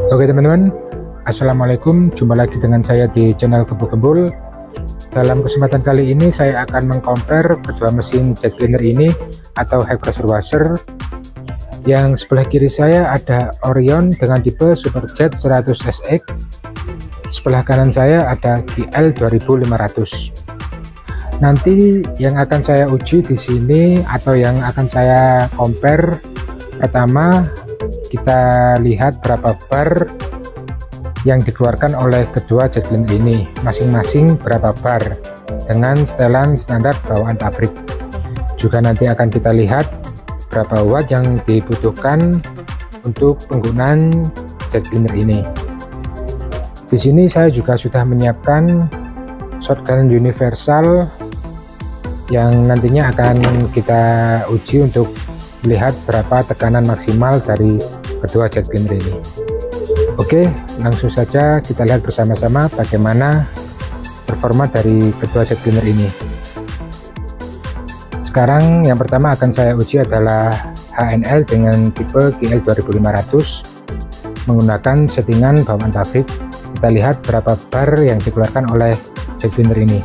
Oke teman-teman, Assalamualaikum, jumpa lagi dengan saya di channel Kebul-Kebul. Dalam kesempatan kali ini saya akan mengcompare kedua mesin jet cleaner ini atau high pressure washer. Yang sebelah kiri saya ada Orion dengan tipe Superjet 100 SX. Sebelah kanan saya ada GL 2500. Nanti yang akan saya uji di sini atau yang akan saya compare, pertama kita lihat berapa bar yang dikeluarkan oleh kedua jet cleaner ini, masing-masing berapa bar dengan setelan standar bawaan pabrik. Juga nanti akan kita lihat berapa watt yang dibutuhkan untuk penggunaan jet cleaner ini. Di sini saya juga sudah menyiapkan shotgun universal yang nantinya akan kita uji untuk melihat berapa tekanan maksimal dari kedua jet cleaner ini. Oke, langsung saja kita lihat bersama-sama bagaimana performa dari kedua jet cleaner ini. Sekarang yang pertama akan saya uji adalah HNL dengan tipe GL 2500 menggunakan settingan bawaan pabrik. Kita lihat berapa bar yang dikeluarkan oleh jet cleaner ini.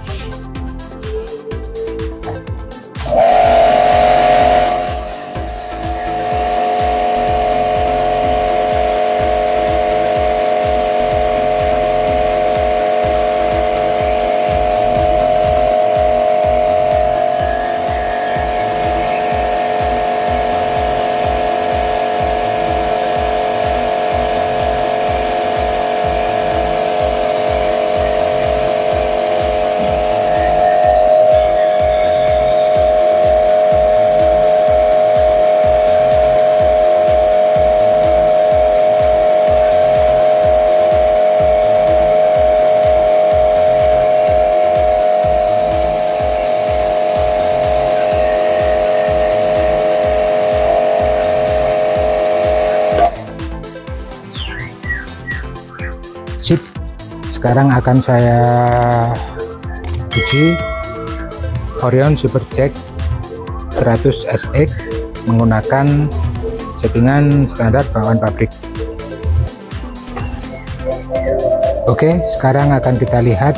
Sip, sekarang akan saya uji Orion Superjet 100 SX menggunakan settingan standar bawaan pabrik. Oke, sekarang akan kita lihat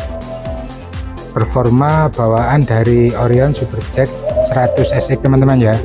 performa bawaan dari Orion Superjet 100 SX teman-teman ya.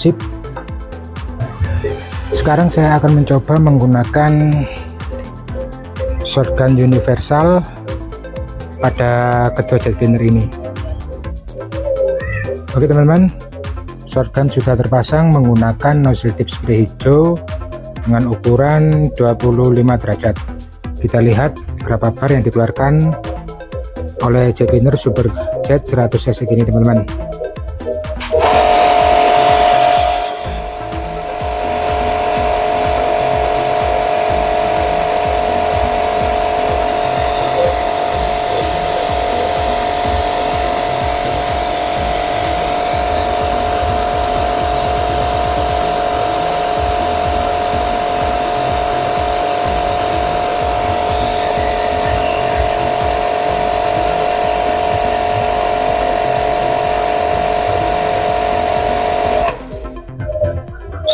Sip. Sekarang saya akan mencoba menggunakan shotgun universal pada kedua jet cleaner ini. Oke teman-teman, shotgun sudah terpasang menggunakan nozzle tip spray hijau dengan ukuran 25 derajat. Kita lihat berapa bar yang dikeluarkan oleh jet cleaner Superjet 100 cc ini teman-teman.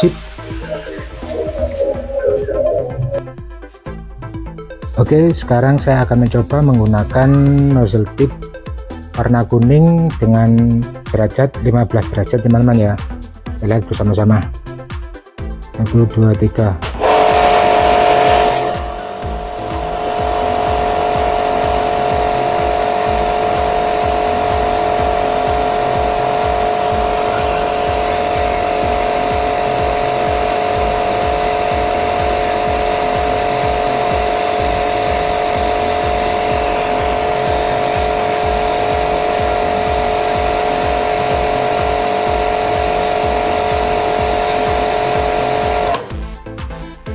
Sip. Oke, sekarang saya akan mencoba menggunakan nozzle tip warna kuning dengan derajat 15 derajat teman-teman ya. Kita lihat bersama-sama. 1 2 3.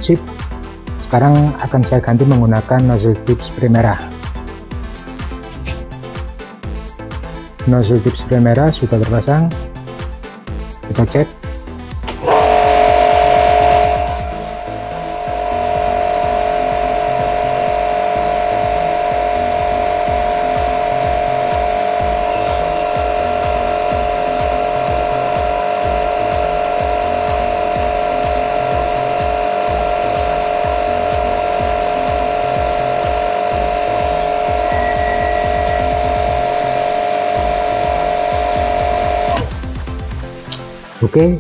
Sip, sekarang akan saya ganti menggunakan nozzle tip spray merah. Nozzle tip spray merah sudah terpasang, kita cek. Oke,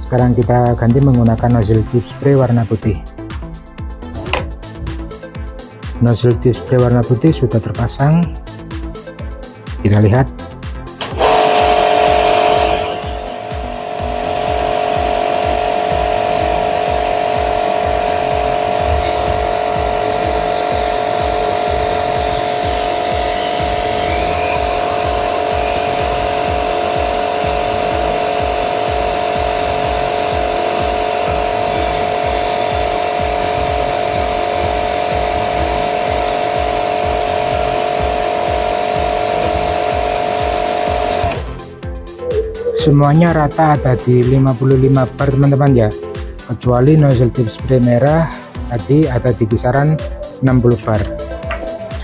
sekarang kita ganti menggunakan nozzle tip spray warna putih. Nozzle tip spray warna putih sudah terpasang, kita lihat. Semuanya rata ada di 55 bar teman-teman ya, kecuali nozzle tip spray merah tadi ada di kisaran 60 bar.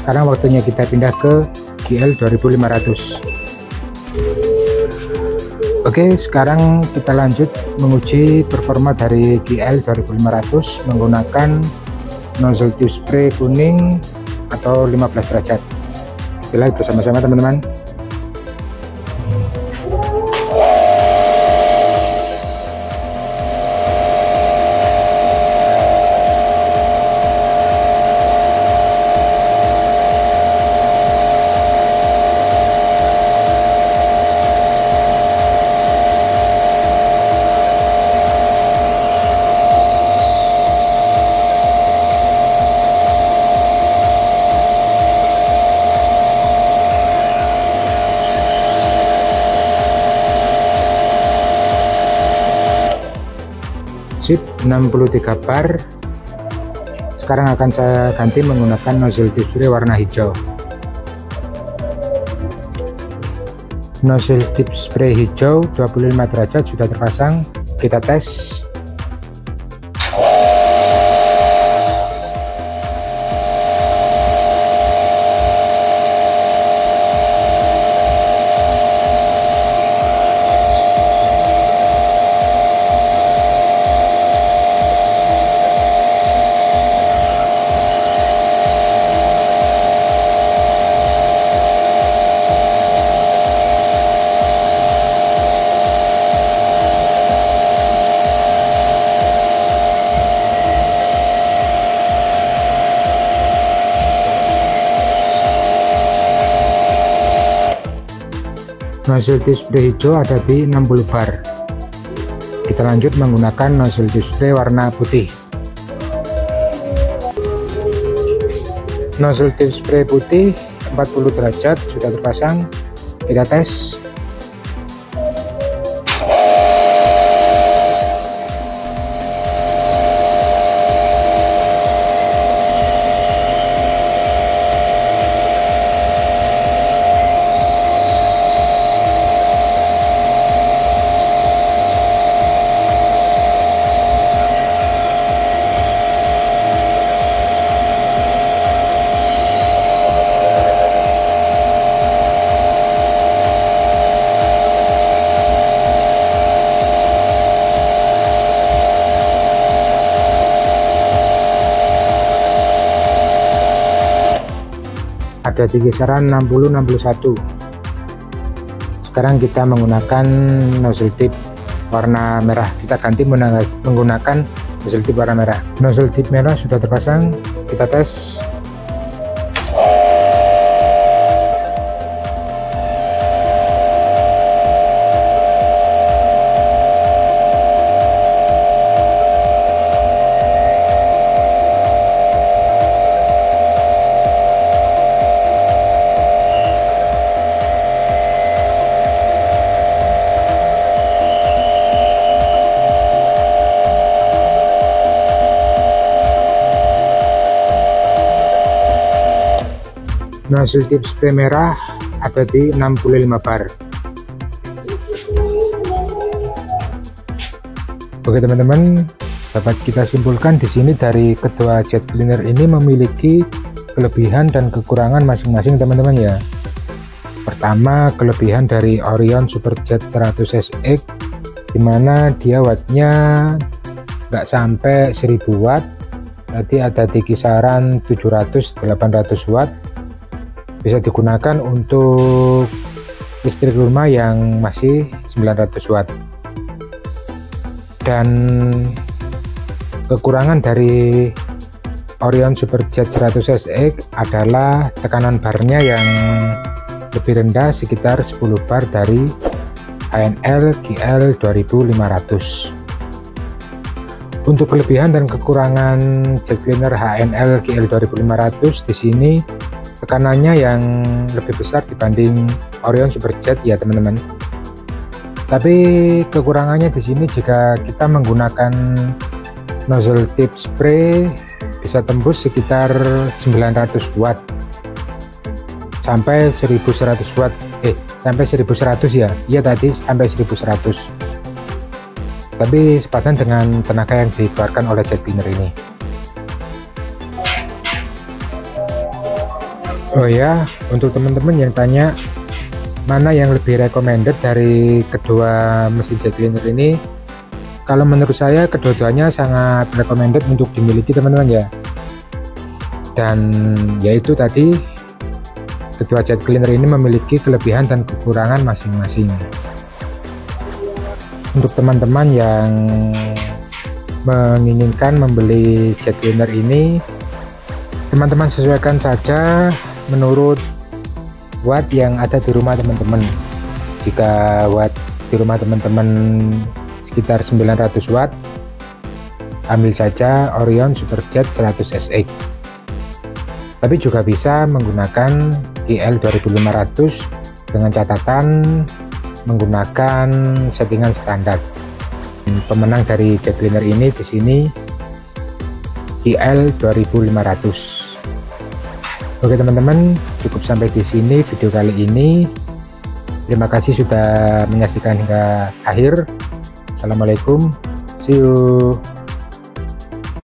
Sekarang waktunya kita pindah ke GL 2500. Oke, sekarang kita lanjut menguji performa dari GL 2500 menggunakan nozzle tip spray kuning atau 15 derajat. Kita lihat bersama-sama teman-teman. Sip, 63 bar. Sekarang akan saya ganti menggunakan nozzle tip spray warna hijau. Nozzle tip spray hijau 25 derajat sudah terpasang, kita tes. Nozzle tip spray hijau ada di 60 bar. Kita lanjut menggunakan nozzle tip spray warna putih. Nozzle tip spray putih 40 derajat sudah terpasang, kita tes. Ada di kisaran 60-61. Sekarang kita menggunakan nozzle tip warna merah, kita ganti menggunakan nozzle tip warna merah. Nozzle tip merah sudah terpasang, kita tes. Nozzle tip spray merah ada di 65 bar. Oke teman-teman, dapat kita simpulkan di sini dari kedua jet cleaner ini memiliki kelebihan dan kekurangan masing-masing teman-teman ya. Pertama, kelebihan dari Orion Superjet 100SX dimana dia wattnya nggak sampai 1000 watt, tadi ada di kisaran 700-800 watt, bisa digunakan untuk listrik rumah yang masih 900 watt. Dan kekurangan dari Orion Superjet 100SX adalah tekanan barnya yang lebih rendah, sekitar 10 bar dari HNL GL 2500. Untuk kelebihan dan kekurangan jet cleaner HNL GL 2500 di sini tekanannya yang lebih besar dibanding Orion Superjet ya teman-teman. Tapi kekurangannya di sini jika kita menggunakan nozzle tip spray bisa tembus sekitar 900 watt sampai 1100 watt, sampai 1100 ya, iya tadi sampai 1100, tapi sepadan dengan tenaga yang dikeluarkan oleh jet cleaner ini. Oh ya, untuk teman-teman yang tanya mana yang lebih recommended dari kedua mesin jet cleaner ini, kalau menurut saya kedua-duanya sangat recommended untuk dimiliki teman-teman ya. Dan yaitu tadi kedua jet cleaner ini memiliki kelebihan dan kekurangan masing-masing. Untuk teman-teman yang menginginkan membeli jet cleaner ini, teman-teman sesuaikan saja menurut watt yang ada di rumah teman-teman. Jika watt di rumah teman-teman sekitar 900 watt, ambil saja Orion Superjet 100SX. Tapi juga bisa menggunakan GL 2500 dengan catatan menggunakan settingan standar. Pemenang dari jet cleaner ini di sini GL 2500. Oke teman-teman, cukup sampai di sini video kali ini. Terima kasih sudah menyaksikan hingga akhir. Assalamualaikum, see you.